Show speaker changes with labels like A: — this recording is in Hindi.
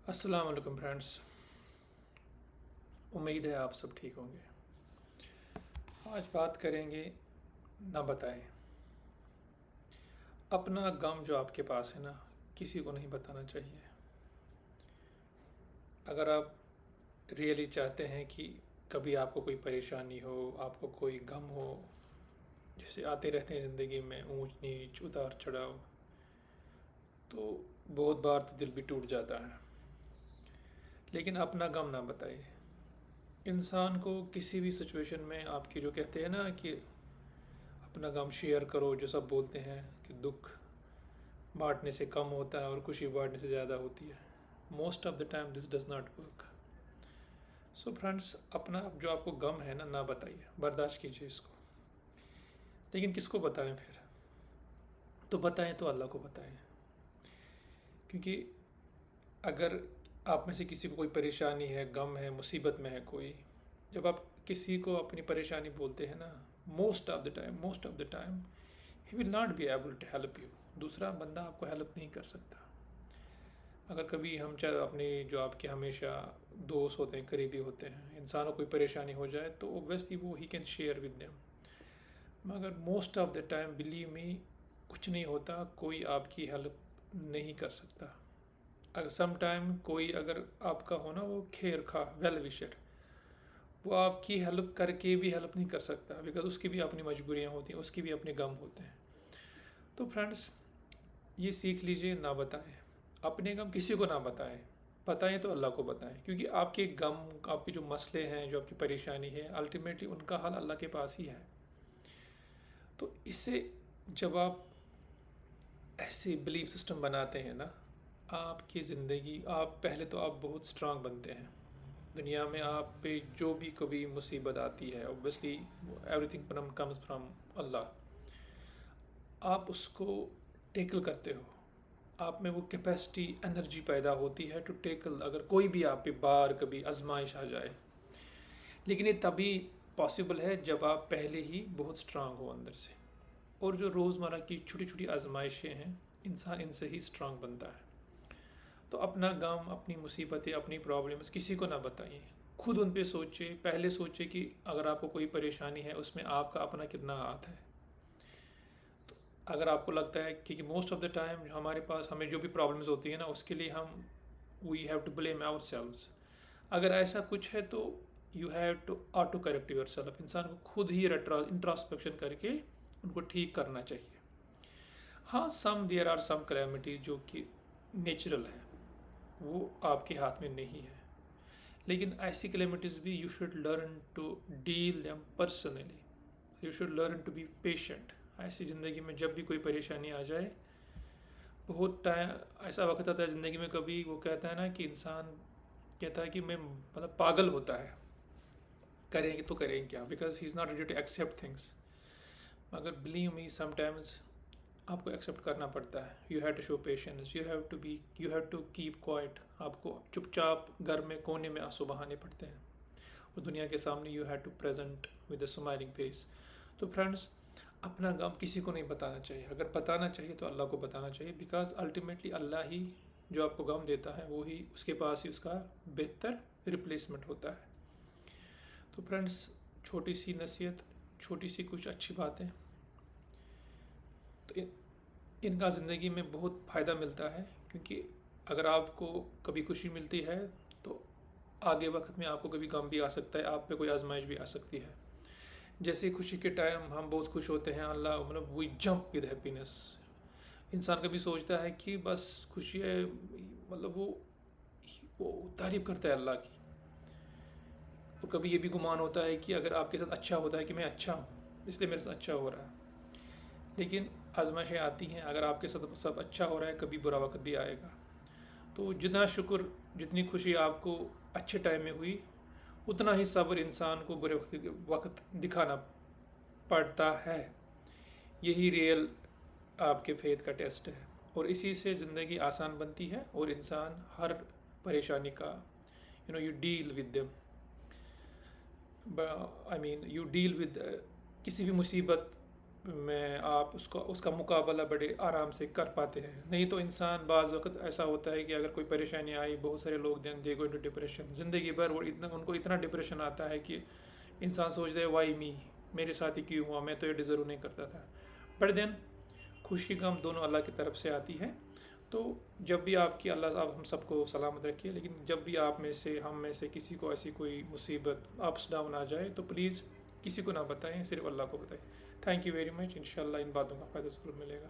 A: अस्सलाम वालेकुम फ्रेंड्स। उम्मीद है आप सब ठीक होंगे। आज बात करेंगे ना बताएं। अपना गम जो आपके पास है ना, किसी को नहीं बताना चाहिए। अगर आप रियली चाहते हैं कि कभी आपको कोई परेशानी हो, आपको कोई गम हो, जैसे आते रहते हैं ज़िंदगी में ऊंच नीच उतार चढ़ाव, तो बहुत बार तो दिल भी टूट जाता है। लेकिन अपना गम ना बताइए। इंसान को किसी भी सिचुएशन में आपकी जो कहते हैं ना कि अपना गम शेयर करो, जो सब बोलते हैं कि दुख बांटने से कम होता है और खुशी बांटने से ज़्यादा होती है। Most of the time this does not work. So friends, अपना जो आपको गम है ना बताइए, बर्दाश्त कीजिए इसको। लेकिन किसको बताएं फिर? तो बताएं तो अल्लाह को बताएं। क्योंकि अगर आप में से किसी को कोई परेशानी है, गम है, मुसीबत में है कोई, जब आप किसी को अपनी परेशानी बोलते हैं ना, most of the time he will not be able to help you. दूसरा बंदा आपको हेल्प नहीं कर सकता। अगर कभी हम चाहे अपने जो आपके हमेशा दोस्त होते हैं, करीबी होते हैं, इंसानों को कोई परेशानी हो जाए तो ऑब्वियसली वो he can share with them. मगर most of the time believe me, कुछ नहीं होता, कोई आपकी हेल्प नहीं कर सकता। अगर सम टाइम कोई अगर आपका हो ना, वो खैर खा वेल विशर, वो आपकी हेल्प करके भी हेल्प नहीं कर सकता, बिकॉज उसकी भी अपनी मजबूरियाँ होती हैं, उसकी भी अपने गम होते हैं। तो फ्रेंड्स, ये सीख लीजिए, ना बताएं। अपने गम किसी को ना बताएं। बताएं तो अल्लाह को बताएं, क्योंकि आपके गम, आपके जो मसले हैं, जो आपकी परेशानी है, अल्टीमेटली उनका हल अल्लाह के पास ही है। तो इससे जब आप ऐसे बिलीफ सिस्टम बनाते हैं ना, आपकी ज़िंदगी, आप पहले तो आप बहुत स्ट्रांग बनते हैं। दुनिया में आप पे जो भी कभी मुसीबत आती है, ऑब्वियसली एवरीथिंग कम्स फ्रॉम अल्लाह। आप उसको टेकल करते हो। आप में वो कैपेसिटी, एनर्जी पैदा होती है टू टेकल, अगर कोई भी आप पे बार कभी आजमाइश आ जाए। लेकिन ये तभी पॉसिबल है जब आप पहले ही बहुत स्ट्रांग हो अंदर से। और जो रोज़मर्रा की छोटी छोटी आजमाइशें हैं, इंसान इनसे ही स्ट्रांग बनता है। तो अपना गम, अपनी मुसीबतें, अपनी प्रॉब्लम्स किसी को ना बताइए। खुद उन पे सोचिए। पहले सोचिए कि अगर आपको कोई परेशानी है, उसमें आपका अपना कितना हाथ है। अगर आपको लगता है कि मोस्ट ऑफ द टाइम हमारे पास, हमें जो भी प्रॉब्लम्स होती है ना, उसके लिए हम we have to blame ourselves. अगर ऐसा कुछ है तो you have to auto correct yourself. इंसान को खुद ही इंट्रोस्पेक्शन करके उनको ठीक करना चाहिए। हाँ, देयर आर सम कैलेमिटीज जो कि नेचुरल है, वो आपके हाथ में नहीं है। लेकिन ऐसी कैलेमिटीज भी you should learn to deal them personally. You should learn to be patient. ऐसी ज़िंदगी में जब भी कोई परेशानी आ जाए, बहुत टाइम ऐसा वक्त आता है ज़िंदगी में, कभी वो कहता है ना कि इंसान कहता है कि मैं मतलब पागल होता है, करेंगे तो करेंगे क्या, because he is not ready to accept things. मगर बिलीव मी, समटाइम्स आपको एक्सेप्ट करना पड़ता है। You have to show patience, you have to keep quiet. आपको चुपचाप घर में कोने में आंसू बहाने पड़ते हैं, और दुनिया के सामने you have to present with a smiling face. तो फ्रेंड्स, अपना गम किसी को नहीं बताना चाहिए। अगर बताना चाहिए तो अल्लाह को बताना चाहिए, बिकॉज अल्टीमेटली अल्लाह ही जो आपको गम देता है, वो ही उसके पास ही उसका बेहतर रिप्लेसमेंट होता है। तो फ्रेंड्स, छोटी सी नसीहत, छोटी सी कुछ अच्छी बातें, तो इनका ज़िंदगी में बहुत फ़ायदा मिलता है। क्योंकि अगर आपको कभी खुशी मिलती है, तो आगे वक्त में आपको कभी गम भी आ सकता है, आप पे कोई आजमाइश भी आ सकती है। जैसे खुशी के टाइम हम बहुत खुश होते हैं, अल्लाह मतलब वी जंप विद हैप्पीनेस। इंसान कभी सोचता है कि बस खुशी है, मतलब वो तारीफ करता है अल्लाह की। और कभी ये भी गुमान होता है कि अगर आपके साथ अच्छा होता है कि मैं अच्छा हूँ, इसलिए मेरे साथ अच्छा हो रहा है। लेकिन आजमाइशें आती हैं, अगर आपके साथ सब अच्छा हो रहा है, कभी बुरा वक्त भी आएगा। तो जितना शुक्र, जितनी खुशी आपको अच्छे टाइम में हुई, उतना ही सब्र इंसान को बुरे वक्त दिखाना पड़ता है। यही रियल आपके फेथ का टेस्ट है। और इसी से ज़िंदगी आसान बनती है, और इंसान हर परेशानी का you deal with them. I mean you deal with किसी भी मुसीबत में आप उसका मुकाबला बड़े आराम से कर पाते हैं। नहीं तो इंसान बाज़ वक़्त ऐसा होता है कि अगर कोई परेशानी आई, बहुत सारे लोग then they go into depression, ज़िंदगी भर वो इतना उनको इतना डिप्रेशन आता है कि इंसान सोचता है वाई मी, मेरे साथ ही क्यों हुआ, मैं तो ये डिज़र्व नहीं करता था। बट देन खुशी गम दोनों अल्लाह की तरफ से आती है। तो जब भी आपकी अल्लाह आप हम सबको सलामत रखिए, लेकिन जब भी आप में से हम में से किसी को ऐसी कोई मुसीबत अप्स डाउन आ जाए तो प्लीज़ किसी को ना बताएं, सिर्फ अल्लाह को बताएं। Thank you very much. इंशाल्लाह इन बातों का फ़ायदा ज़रूर मिलेगा।